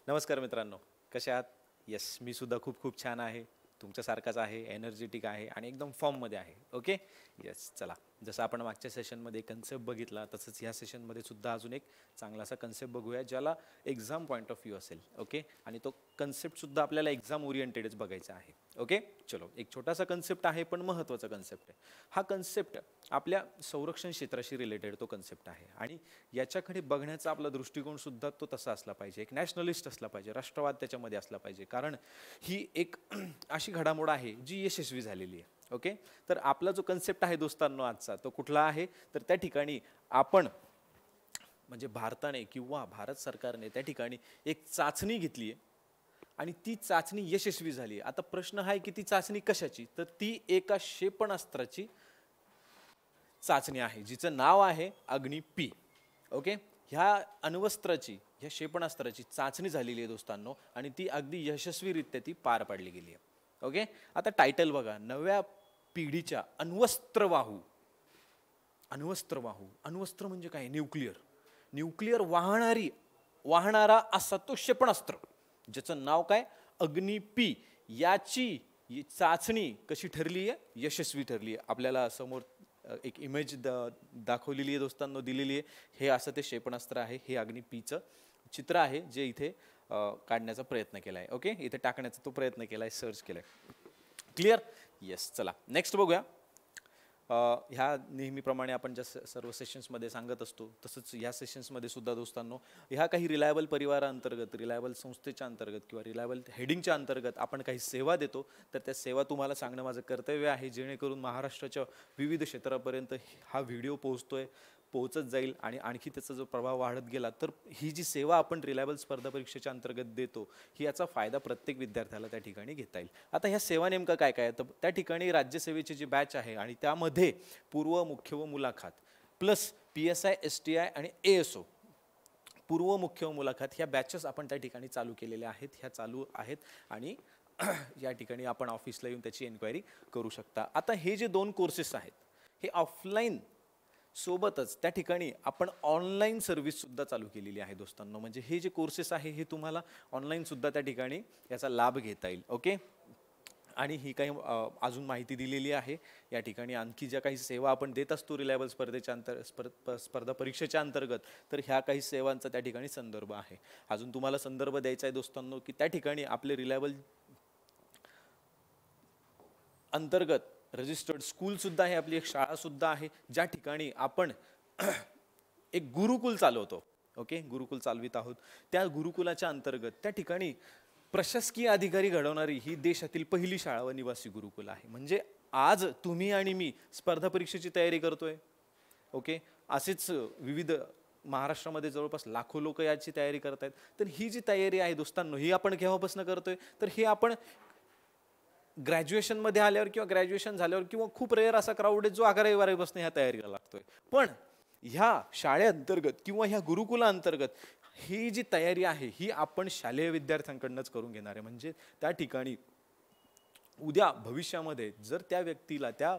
नमस्कार मित्रांनो, कसे आहात? येस, मी सुद्धा खूप खूप छान आहे. तुमच्यासारखाच आहे, एनर्जेटिक आहे आणि एकदम फॉर्ममध्ये आहे. ओके. येस, चला. जसं आपण मागच्या सेशनमध्ये कन्सेप्ट बघितला, तसंच ह्या सेशनमध्ये सुद्धा अजून एक चांगलासा कन्सेप्ट बघूया, ज्याला एक्झाम पॉईंट ऑफ व्ह्यू असेल. ओके. आणि तो कन्सेप्टसुद्धा आपल्याला एक्झाम ओरिएंटेडच बघायचा आहे. ओके. चलो, एक छोटासा कन्सेप्ट आहे, पण महत्त्वाचा कन्सेप्ट आहे. हा कन्सेप्ट आपल्या संरक्षण क्षेत्राशी रिलेटेड तो कन्सेप्ट आहे आणि याच्याकडे बघण्याचा आपला दृष्टिकोनसुद्धा तो तसा असला पाहिजे. एक नॅशनलिस्ट असला पाहिजे, राष्ट्रवाद त्याच्यामध्ये असला पाहिजे. कारण ही एक अशी घडामोड आहे जी यशस्वी झालेली आहे. ओके. तर आपला जो कन्सेप्ट आहे दोस्तांनो आजचा, तो कुठला आहे? तर त्या ठिकाणी आपण म्हणजे भारताने किंवा भारत सरकारने त्या ठिकाणी एक चाचणी घेतली आहे आणि ती चाचणी यशस्वी झाली. आता प्रश्न आहे की ती चाचणी कशाची? तर ती एका क्षेपणास्त्राची चाचणी आहे, जिचं नाव आहे अग्नी-P. ओके. ह्या अण्वस्त्राची, ह्या क्षेपणास्त्राची चाचणी झालेली आहे दोस्तांनो, आणि ती अगदी यशस्वीरित्या ती पार पाडली गेली आहे. ओके. आता टायटल बघा, नव्या पिढीच्या अण्वस्त्रवाहू. अण्वस्त्रवाहू, अण्वस्त्र म्हणजे काय? न्यूक्लिअर. न्यूक्लिअर वाहणारा असा तो क्षेपणास्त्र, ज्याचं नाव काय? अग्नी-P. याची चाचणी कशी ठरली आहे? यशस्वी ठरली आहे. आपल्याला समोर एक इमेज दाखवलेली आहे दोस्तांनो, दिलेली आहे. हे असं ते क्षेपणास्त्र आहे, हे अग्नी-Pचं चित्र आहे, जे इथे काढण्याचा प्रयत्न केला आहे. ओके. इथे टाकण्याचा तो प्रयत्न केला आहे, सर्च केला आहे. क्लिअर? येस. चला नेक्स्ट बघूया. ह्या नेहमीप्रमाणे आपण ज्या सर्व सेशन्समध्ये सांगत असतो, तसंच ह्या सेशन्समध्ये सुद्धा दोस्तांनो, ह्या काही रिलायबल परिवाराअंतर्गत, रिलायबल संस्थेच्या अंतर्गत किंवा रिलायबल हेडिंगच्या अंतर्गत आपण काही सेवा देतो. तर त्या सेवा तुम्हाला सांगणं माझं कर्तव्य आहे, जेणेकरून महाराष्ट्राच्या विविध क्षेत्रापर्यंत हा व्हिडिओ पोहोचत जाईल आणि आणखी त्याचा जो प्रभाव वाढत गेला, तर ही जी सेवा आपण रिलायबल स्पर्धा परीक्षेच्या अंतर्गत देतो, ही याचा फायदा प्रत्येक विद्यार्थ्याला त्या ठिकाणी घेता येईल. आता ह्या सेवा नेमका काय काय? तर त्या ठिकाणी राज्यसेवेची जी बॅच आहे आणि त्यामध्ये पूर्व, मुख्य व मुलाखत प्लस PSI, STI आणि ASO, पूर्व, मुख्य व मुलाखत ह्या बॅचेस आपण त्या ठिकाणी चालू केलेल्या आहेत. ह्या चालू आहेत आणि या ठिकाणी आपण ऑफिसला येऊन त्याची एन्क्वायरी करू शकता. आता हे जे 2 कोर्सेस आहेत, हे ऑफलाईन सोबतच त्या ठिकाणी आपण ऑनलाईन सर्व्हिस सुद्धा चालू केलेली आहे दोस्तांनो. म्हणजे हे जे कोर्सेस आहे, हे तुम्हाला ऑनलाईन सुद्धा त्या ठिकाणी याचा लाभ घेता येईल. ओके. आणि ही काही अजून माहिती दिलेली आहे या ठिकाणी. आणखी ज्या काही सेवा आपण देत असतो रिलायबल स्पर्धा परीक्षेच्या अंतर्गत, तर ह्या काही सेवांचा त्या ठिकाणी संदर्भ आहे. अजून तुम्हाला संदर्भ द्यायचा आहे दोस्तांनो, की त्या ठिकाणी आपले रिलायबल अंतर्गत रजिस्टर्ड स्कूलसुद्धा आहे, आपली एक शाळासुद्धा आहे, ज्या ठिकाणी आपण एक गुरुकुल चालवतो. ओके. गुरुकुल चालवित आहोत. त्या गुरुकुलाच्या अंतर्गत त्या ठिकाणी प्रशासकीय अधिकारी घडवणारी ही देशातील पहिली शाळा व निवासी गुरुकुल आहे. म्हणजे आज तुम्ही आणि मी स्पर्धा परीक्षेची तयारी करतोय. ओके. असेच विविध महाराष्ट्रामध्ये जवळपास लाखो लोक याची तयारी करत आहेत. तर ही जी तयारी आहे दोस्तांनो, ही आपण केव्हापासून करतोय? तर हे आपण ग्रॅज्युएशनमध्ये आल्यावर किंवा ग्रॅज्युएशन झाल्यावर, किंवा खूप रेअर असा क्राऊड आहे जो 11वी-12वीपासून ह्या तयारीला लागतोय. पण ह्या शाळेअंतर्गत किंवा ह्या गुरुकुलाअंतर्गत ही जी तयारी आहे, ही आपण शालेय विद्यार्थ्यांकडूनच करून घेणार आहे. म्हणजे त्या ठिकाणी उद्या भविष्यामध्ये जर त्या व्यक्तीला, त्या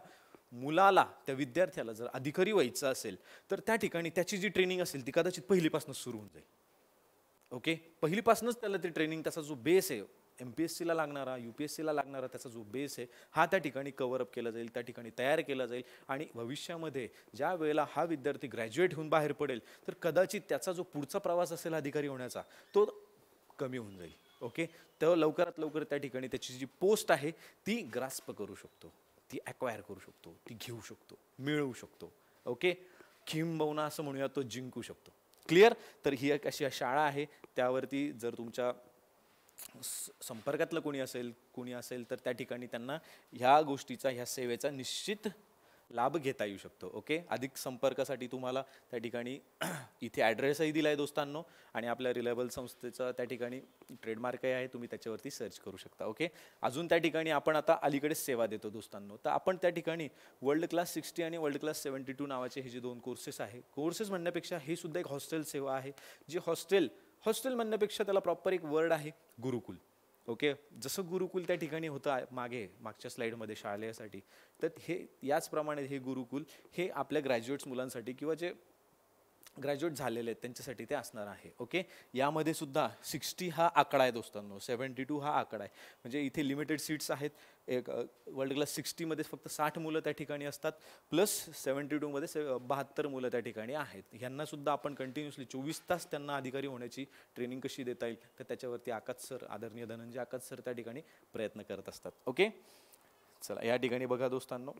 मुलाला, त्या विद्यार्थ्याला जर अधिकारी व्हायचं असेल, तर त्या ठिकाणी त्याची जी ट्रेनिंग असेल ती कदाचित पहिलीपासूनच सुरू होऊन जाईल. ओके. पहिलीपासूनच त्याला ती ट्रेनिंग, त्याचा जो बेस आहे, MPSCला लागणारा, UPSCला लागणारा त्याचा जो बेस आहे, हा त्या ठिकाणी कव्हरअप केला जाईल, त्या ठिकाणी तयार केला जाईल. आणि भविष्यामध्ये ज्या वेळेला हा विद्यार्थी ग्रॅज्युएट होऊन बाहेर पडेल, तर कदाचित त्याचा जो पुढचा प्रवास असेल अधिकारी होण्याचा, तो कमी होऊन जाईल. ओके. तर लवकरात लवकर त्या ठिकाणी त्याची जी पोस्ट आहे ती ग्रास्प करू शकतो, ती ॲक्वायर करू शकतो, ती घेऊ शकतो, मिळवू शकतो. ओके. किंबहुना असं म्हणूया, तो जिंकू शकतो. क्लिअर? तर ही एक अशी शाळा आहे. त्यावरती जर तुमच्या संपर्कातलं कोणी असेल तर त्या ठिकाणी त्यांना ह्या गोष्टीचा, ह्या सेवेचा निश्चित लाभ घेता येऊ शकतो. ओके. अधिक संपर्कासाठी तुम्हाला त्या ठिकाणी इथे ॲड्रेसही दिला आहे दोस्तांनो, आणि आपल्या रिलायबल संस्थेचा त्या ठिकाणी ट्रेडमार्कही आहे, तुम्ही त्याच्यावरती सर्च करू शकता. ओके. अजून त्या ठिकाणी आपण आता अलीकडेच सेवा देतो दोस्तांनो. तर आपण त्या ठिकाणी वर्ल्ड क्लास 60 आणि वर्ल्ड क्लास 72 नावाचे हे जे 2 कोर्सेस आहे, कोर्सेस म्हणण्यापेक्षा हे सुद्धा एक हॉस्टेल सेवा आहे. जी हॉस्टेल म्हणण्यापेक्षा त्याला प्रॉपर एक वर्ड आहे, गुरुकुल. ओके. जसं गुरुकुल त्या ठिकाणी होतं मागच्या स्लाईडमध्ये शालेयासाठी, तर हे याचप्रमाणे हे गुरुकुल हे आपल्या ग्रॅज्युएट्स मुलांसाठी किंवा जे ग्रॅज्युएट झालेले आहेत त्यांच्यासाठी ते असणार आहे. ओके, यामध्ये सुद्धा 60 हा आकडा आहे दोस्तांनो, 72 हा आकडा आहे. म्हणजे इथे लिमिटेड सीट्स आहेत. एक वर्ल्ड क्लास 60मध्ये फक्त 60 मुलं त्या ठिकाणी असतात, प्लस 72मध्ये 72 मुलं त्या ठिकाणी आहेत. ह्यांना सुद्धा आपण कंटिन्युअसली 24 तास त्यांना अधिकारी होण्याची ट्रेनिंग कशी देता येईल तर त्याच्यावरती आकाश सर, आदरणीय धनंजय आकाश सर त्या ठिकाणी प्रयत्न करत असतात. ओके, चला या ठिकाणी बघा दोस्तांनो,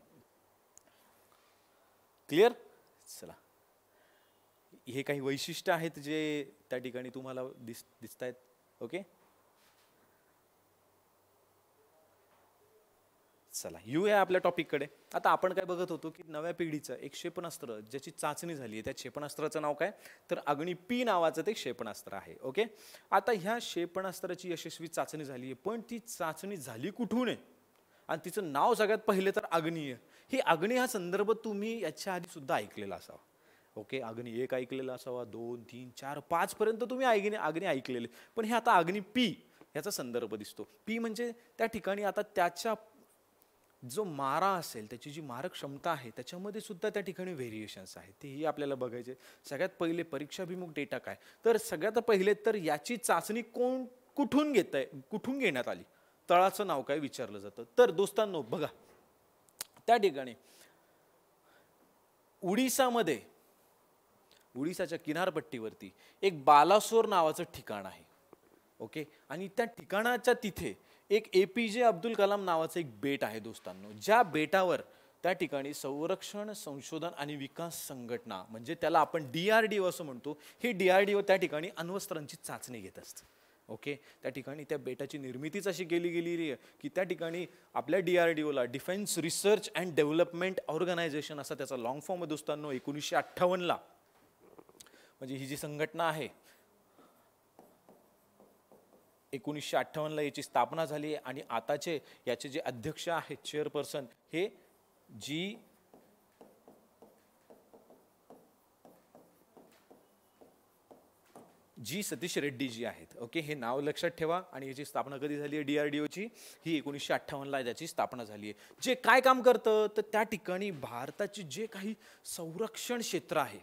क्लिअर. चला, हे काही वैशिष्ट्य आहेत जे त्या ठिकाणी तुम्हाला दिसत आहेत. ओके, चला येऊया आपल्या टॉपिककडे. आता आपण काय बघत होतो की नव्या पिढीचं एक क्षेपणास्त्र ज्याची चाचणी झाली आहे, त्या क्षेपणास्त्राचं नाव काय तर अग्नी पी नावाचं ते क्षेपणास्त्र आहे. ओके, आता ह्या क्षेपणास्त्राची यशस्वी चाचणी झाली आहे, पण ती चाचणी झाली कुठून आहे आणि तिचं नाव सगळ्यात पहिले तर अग्नी आहे. ही अग्नी हा संदर्भ तुम्ही याच्या आधी सुद्धा ऐकलेला असावा. ओके, अग्नी 1 ऐकलेला असावा, 2, 3, 4, 5 पर्यंत तुम्ही अग्नी ऐकलेले, पण हे आता अग्नी पी याचा संदर्भ दिसतो. पी म्हणजे त्या ठिकाणी आता त्याच्या जो मारा असेल, त्याची जी मारक क्षमता आहे त्याच्यामध्ये सुद्धा त्या ठिकाणी व्हेरिएशन्स आहेत, तेही आपल्याला बघायचे. सगळ्यात पहिले परीक्षाभिमुख डेटा काय तर सगळ्यात पहिले तर याची चाचणी कुठून घेण्यात आली, तळाचं नाव काय विचारलं जातं. तर दोस्तांनो बघा, त्या ठिकाणी उडीसाच्या किनारपट्टीवरती एक बालासोर नावाचं ठिकाण आहे. ओके, आणि त्या ठिकाणाच्या तिथे एक APJ अब्दुल कलाम नावाचं एक बेट आहे दोस्तांनो. ज्या बेटावर त्या ठिकाणी संरक्षण संशोधन आणि विकास संघटना, म्हणजे त्याला आपण DRDO असं म्हणतो, हे DRDO त्या ठिकाणी अण्वस्त्रांची चाचणी घेत असतं. ओके, त्या ठिकाणी त्या बेटाची निर्मितीच अशी केली गेलेली आहे की त्या ठिकाणी आपल्या DRDOला defence research and development organisation असा त्याचा लॉंग फॉर्म आहे दोस्तांनो. 1958ला म्हणजे ही जी संघटना आहे 1958ला याची स्थापना झाली आहे आणि आताचे याचे जे अध्यक्ष आहेत, चेअरपर्सन, हे जी सतीश रेड्डी जी आहेत. ओके, हे नाव लक्षात ठेवा. आणि याची स्थापना कधी झाली आहे DRDOची, ही 1958ला त्याची स्थापना झाली आहे. जे काय काम करतं तर त्या ठिकाणी भारताची जे काही संरक्षण क्षेत्र आहे,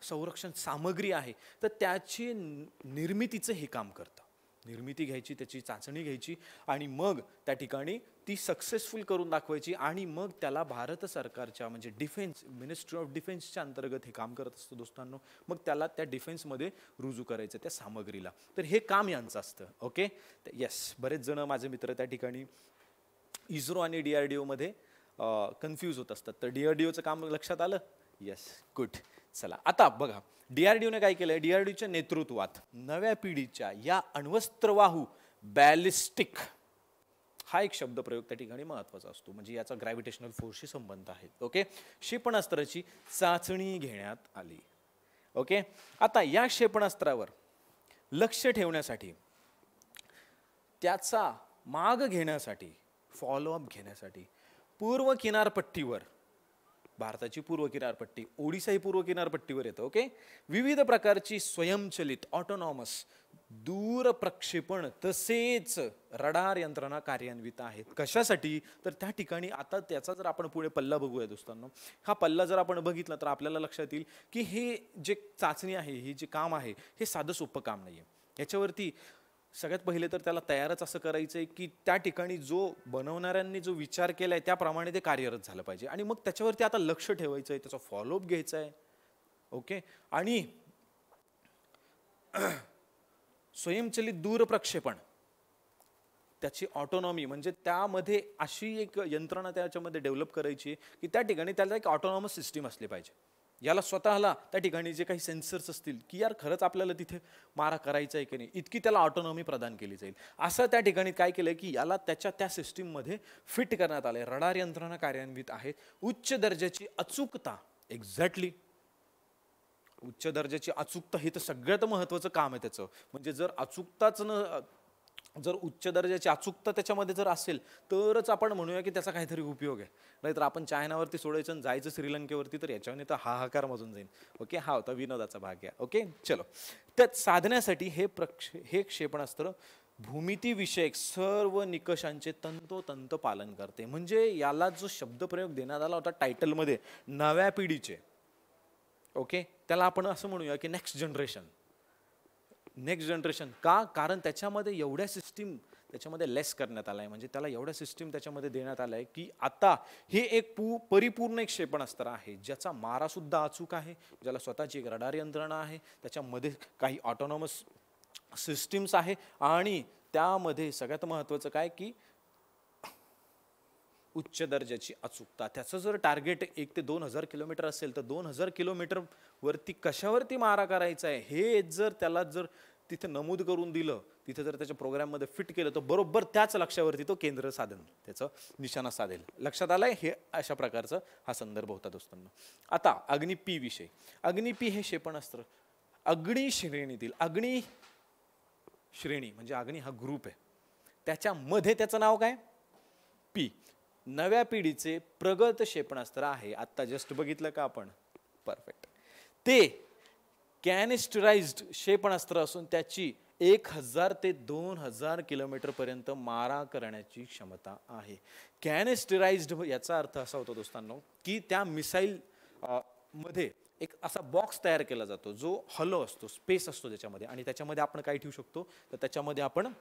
संरक्षण सामग्री आहे, तर त्याची निर्मितीचं हे काम करतं. निर्मिती घ्यायची, त्याची चाचणी घ्यायची आणि मग त्या ठिकाणी ती सक्सेसफुल करून दाखवायची आणि मग त्याला भारत सरकारच्या म्हणजे डिफेन्स मिनिस्ट्री ऑफ डिफेन्सच्या अंतर्गत हे काम करत असतं दोस्तांनो. मग त्याला त्या डिफेन्समध्ये रुजू करायचं त्या सामग्रीला. तर हे काम यांचं असतं. ओके, येस, बरेच जण माझे मित्र त्या ठिकाणी इस्रो आणि DRDOमध्ये कन्फ्यूज होत असतात. तर DRDOचं काम लक्षात आलं. Yes, good. चला आता बघा, DRDOने काय केलंय, DRDOच्या नेतृत्वात नव्या पिढीच्या या अण्वस्त्रवाहू बॅलिस्टिक हा एक शब्दप्रयोग त्या ठिकाणी महत्वाचा असतो, म्हणजे याचा ग्रॅव्हिटेशनल फोर्सशी संबंध आहे. ओके, क्षेपणास्त्राची चाचणी घेण्यात आली. ओके, आता या क्षेपणास्त्रावर लक्ष ठेवण्यासाठी, त्याचा माग घेण्यासाठी, फॉलोअप घेण्यासाठी पूर्व किनारपट्टीवर, भारताची पूर्व किनारपट्टी, ओडिसा ही पूर्व किनारपट्टीवर येतं. ओके, विविध प्रकारची स्वयंचलित ऑटोनॉमस दूर प्रक्षेपण तसेच रडार यंत्रणा कार्यान्वित आहेत. कशासाठी तर त्या ठिकाणी, आता त्याचा जर आपण पुढे पल्ला बघूया दोस्तांनो, हा पल्ला जर आपण बघितला तर आपल्याला लक्षात येईल की हे जे चाचणी आहे, हे जे काम आहे, हे साधं सोपं काम नाहीये. याच्यावरती सगळ्यात पहिले तर त्याला तयारच असं करायचं आहे की त्या ठिकाणी जो बनवणाऱ्यांनी जो विचार केलाय त्याप्रमाणे ते कार्यरत झालं पाहिजे आणि मग त्याच्यावरती आता लक्ष ठेवायचं आहे, त्याचा फॉलोअप घ्यायचा आहे. ओके, आणि स्वयंचलित दूरप्रक्षेपण, त्याची ऑटोनॉमी, म्हणजे त्यामध्ये अशी एक यंत्रणा त्याच्यामध्ये डेव्हलप करायची की त्या ठिकाणी त्याला एक ऑटोनॉमस सिस्टीम असली पाहिजे. याला स्वतःला त्या ठिकाणी जे काही सेन्सर्स असतील की यार खरंच आपल्याला तिथे मारा करायचा आहे की नाही, इतकी त्याला ऑटोनॉमी प्रदान केली जाईल. असं त्या ठिकाणी काय केलंय की याला त्या सिस्टीममध्ये फिट करण्यात आलंय. रडार यंत्रणा कार्यान्वित आहेत. उच्च दर्जाची अचूकता, एक्झॅक्टली उच्च दर्जाची अचूकता हे तर सगळ्यात महत्वाचं काम आहे त्याचं. म्हणजे जर उच्च दर्जाची अचूकता त्याच्यामध्ये जर असेल तरच आपण म्हणूया की त्याचा काहीतरी उपयोग आहे. नाहीतर आपण चायनावरती सोडायचं आणि जायचं श्रीलंकेवरती तर याच्याने तर हाहाकार मजून जाईल. ओके, हा होता विनोदाचा भाग आहे. ओके, चलो, त्यात साधण्यासाठी हे क्षेपणास्त्र भूमितीविषयक सर्व निकषांचे तंतोतंत पालन करते. म्हणजे याला जो शब्दप्रयोग देण्यात आला होता टायटलमध्ये, नव्या पिढीचे, ओके, त्याला आपण असं म्हणूया की नेक्स्ट जनरेशन. नेक्स्ट जनरेशन का? कारण त्याच्यामध्ये एवढ्या सिस्टीम त्याच्यामध्ये लेस करण्यात आलाय, म्हणजे त्याला एवढ्या सिस्टीम त्याच्यामध्ये देण्यात आलाय की आता हे एक परिपूर्ण एक क्षेपणास्त्र आहे, ज्याचा मारा सुद्धा अचूक आहे, ज्याला स्वतःची एक रडार यंत्रणा आहे, त्याच्यामध्ये काही ऑटोनॉमस सिस्टीम्स आहे, आणि त्यामध्ये सगळ्यात महत्त्वाचं काय की उच्च दर्जाची अचूकता. त्याचं जर टार्गेट 1 ते 2,000 किलोमीटर असेल तर 2,000 किलोमीटर वरती कशावरती मारा करायचा आहे हे जर त्याला जर तिथे नमूद करून दिलं, तिथे जर त्याच्या प्रोग्राममध्ये फिट केलं, तर बरोबर त्याच लक्ष्यावरती तो केंद्र साधन त्याचं निशाणा साधेल. लक्षात आलंय? हे अशा प्रकारचा हा संदर्भ होता दोस्तांनो. आता अग्नी पी विषय. अग्नी पी हे क्षेपणास्त्र अग्नी श्रेणीतील, अग्नी श्रेणी म्हणजे अग्नी हा ग्रुप आहे, त्याच्यामध्ये त्याचं नाव काय? पी. नव्या पिढीचे प्रगत क्षेपणास्त्र आहे. आता जस्ट बघितलं का आपण? परफेक्ट. ते कॅनिस्टराइज्ड क्षेपणास्त्र असून त्याची 1,000 ते 2,000 किलोमीटर पर्यंत मारा करण्याची क्षमता आहे. कॅनिस्टराइज्ड याचा अर्थ असा होतो दोस्तांनो की त्या मिसाईल मध्ये एक असा बॉक्स तयार केला जातो जो हॉलो असतो, स्पेस असतो त्याच्यामध्ये, आणि त्याच्यामध्ये आपण काय ठेवू शकतो? तर त्याच्यामध्ये आपण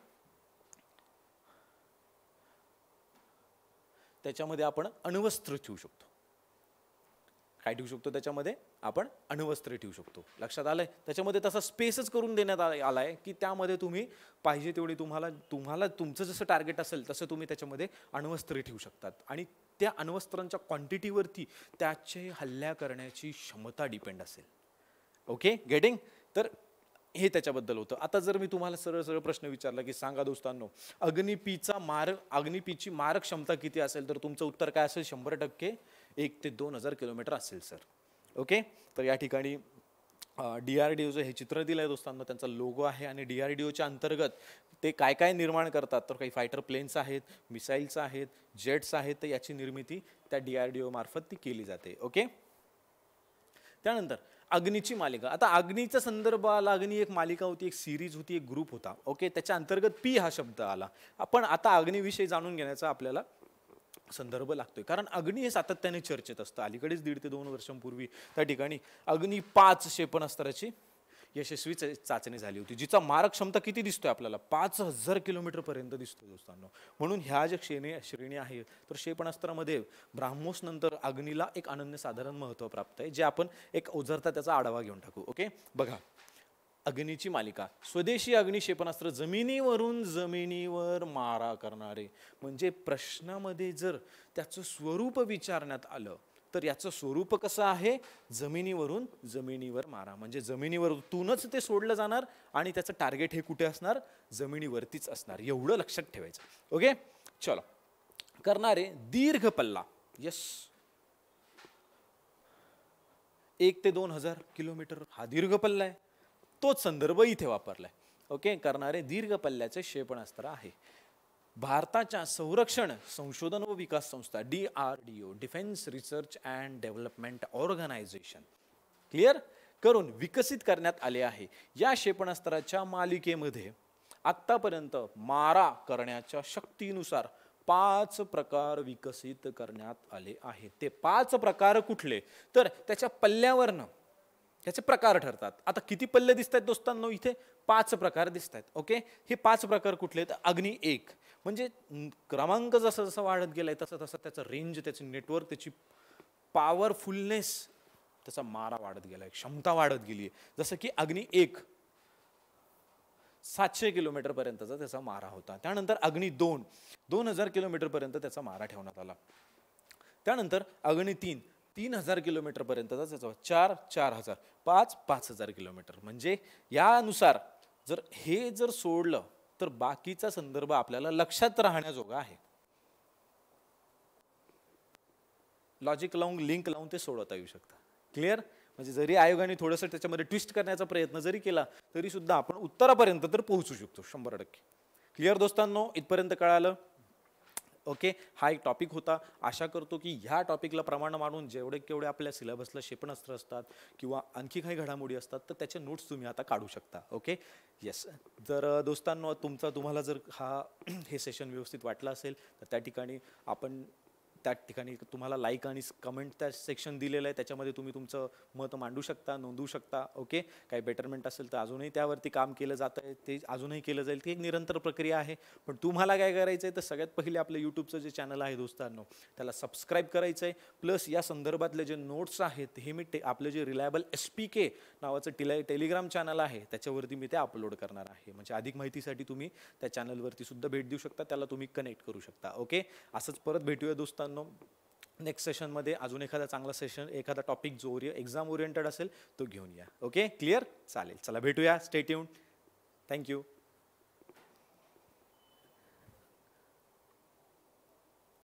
अण्वस्त्र ठेवू शकतो. काय ठेवू शकतो? त्याच्यामध्ये आपण अण्वस्त्र ठेवू शकतो. लक्षात आलंय? त्याच्यामध्ये तसा स्पेसच करून देण्यात आलाय की त्यामध्ये तुम्ही पाहिजे तेवढी तुम्हाला तुमचं जसं टार्गेट असेल तसं तुम्ही त्याच्यामध्ये अण्वस्त्र ठेवू शकतात, आणि त्या अण्वस्त्रांच्या क्वांटिटीवरती त्याचे हल्ला करण्याची क्षमता डिपेंड असेल. Okay, getting? तर हे त्याच्याबद्दल होतं. आता जर मी तुम्हाला सरळ सरळ प्रश्न विचारला की सांगा दोस्तांनो, अग्निपीची मारक क्षमता किती असेल, तर तुमचं उत्तर काय असेल? 100% 1 ते 2,000 किलोमीटर असेल सर. ओके, तर या ठिकाणी DRDOचं हे चित्र दिलंय दोस्तांनो, त्यांचा लोगो आहे, आणि DRDOच्या अंतर्गत ते काय काय निर्माण करतात, तर काही फायटर प्लेन्स आहेत, मिसाईल्स आहेत, जेट्स आहेत, तर याची निर्मिती त्या DRDO मार्फत ती केली जाते. ओके, त्यानंतर अग्नीची मालिका. आता अग्नीच्या संदर्भाला अग्नी एक मालिका होती, एक सिरीज होती, एक ग्रुप होता. ओके, त्याच्या अंतर्गत पी हा शब्द आला. आपण आता अग्निविषयी जाणून घेण्याचा आपल्याला संदर्भ लागतोय, कारण अग्नी हे सातत्याने चर्चेत असतं. अलीकडेच 1.5 ते 2 वर्षांपूर्वी त्या ठिकाणी अग्नी 5 क्षेपणास्त्राची यशस्वी चाचणी झाली होती, जिचा मारक क्षमता किती दिसतोय आपल्याला? 5,000 किलोमीटर पर्यंत दिसतोय दोस्तांनो. म्हणून ह्या ज्या श्रेणी आहे, तर क्षेपणास्त्रामध्ये ब्राह्मोस नंतर अग्नीला एक अनन्यसाधारण महत्त्व प्राप्त आहे, जे आपण एक ओझरता त्याचा आढावा घेऊन टाकू. ओके, बघा, अग्नीची मालिका. स्वदेशी अग्नी क्षेपणास्त्र जमिनीवर मारा करणारे. म्हणजे प्रश्नामध्ये जर त्याचं स्वरूप विचारण्यात आलं तर याचं स्वरूप कसं आहे? जमिनीवर मारा, म्हणजे जमिनीवरतूनच ते सोडलं जाणार, आणि त्याचं टार्गेट हे कुठे असणार? जमिनीवरतीच असणार. एवढं लक्षात ठेवायचं. ओके, चलो. करणारे दीर्घ पल्ला. यस, 1 ते 2,000 किलोमीटर हा दीर्घ पल्ला आहे. तोच संदर्भ इथे वापरलाय. ओके, करणारे दीर्घ पल्ल्याचे क्षेपणास्त्र आहे. भारताच्या संरक्षण संशोधन व विकास संस्था DRDO, defence research and development organisation, clear करून विकसित करण्यात आले आहे. या क्षेपणास्त्राच्या मालिकेमध्ये आतापर्यंत मारा करण्याच्या शक्तीनुसार 5 प्रकार विकसित करण्यात आले आहेत. ते 5 प्रकार कुठले? तर त्याच्या पल्ल्यावरनं त्याचे प्रकार ठरतात. आता किती पल्ले दिसत आहेत दोस्तांनो? इथे 5 प्रकार दिसत आहेत. ओके, हे 5 प्रकार कुठले? तर अग्नी 1, म्हणजे क्रमांक जसं जसं वाढत गेलाय तसं तसं त्याचं रेंज, त्याची नेटवर्क, त्याची पॉवरफुलनेस, त्याचा मारा वाढत गेलाय, क्षमता वाढत गेली. जसं की अग्नी 1 700 किलोमीटर पर्यंतचा त्याचा मारा होता. त्यानंतर अग्नी 2 2,000 किलोमीटर पर्यंत त्याचा मारा ठेवण्यात आला. त्यानंतर अग्नी 3 3,000 किलोमीटर पर्यंतचा त्याचा, 4 4,000, 5 5,000 किलोमीटर. म्हणजे यानुसार जर सोडलं तर बाकीचा संदर्भ आपल्याला लक्षात राहण्याजोगा आहे. लॉजिक लावून, लिंक लावून ते सोडवता येऊ शकतं. क्लिअर? म्हणजे जरी आयोगाने थोडंसं त्याच्यामध्ये ट्विस्ट करण्याचा प्रयत्न जरी केला तरी सुद्धा आपण उत्तरापर्यंत तर पोहोचू शकतो 100%. क्लिअर दोस्तांनो? इथपर्यंत कळालं? ओके, हा एक टॉपिक होता. आशा करतो की ह्या टॉपिकला प्रमाण मानून जेवढे आपल्या सिलेबसला क्षेपणास्त्र असतात किंवा आणखी काही घडामोडी असतात तर त्याचे नोट्स तुम्ही आता काढू शकता. Okay, yes. जर दोस्तांनो तुम्हाला जर हे सेशन व्यवस्थित वाटलं असेल तर त्या ठिकाणी आपण त्या ठिकाणी तुम्हाला लाईक आणि कमेंट त्या सेक्शन दिलेलं आहे, त्याच्यामध्ये तुम्ही तुमचं मत मांडू शकता, नोंदवू शकता. ओके, काही बेटरमेंट असेल तर अजूनही त्यावरती काम केलं जातं आहे, ते अजूनही केलं जाईल. ती एक निरंतर प्रक्रिया आहे. पण तुम्हाला काय करायचं आहे तर सगळ्यात पहिले आपलं यूट्यूबचं जे चॅनल आहे दोस्तांनो त्याला सबस्क्राईब करायचं आहे. प्लस या संदर्भातले जे नोट्स आहेत हे मी आपलं जे रिलायबल SPK नावाचं टेलिग्राम चॅनल आहे त्याच्यावरती मी ते अपलोड करणार आहे. म्हणजे अधिक माहितीसाठी तुम्ही त्या चॅनलवरती सुद्धा भेट देऊ शकता, त्याला तुम्ही कनेक्ट करू शकता. ओके, असंच परत भेटूया दोस्तांनो नेक्स्ट सेशनमध्ये. अजून एखादा चांगला सेशन, एखादा टॉपिक जो एक्झाम ओरिएंटेड असेल तो घेऊन या. ओके, क्लिअर, चालेल, चला भेटूया. Stay tuned. थँक्यू.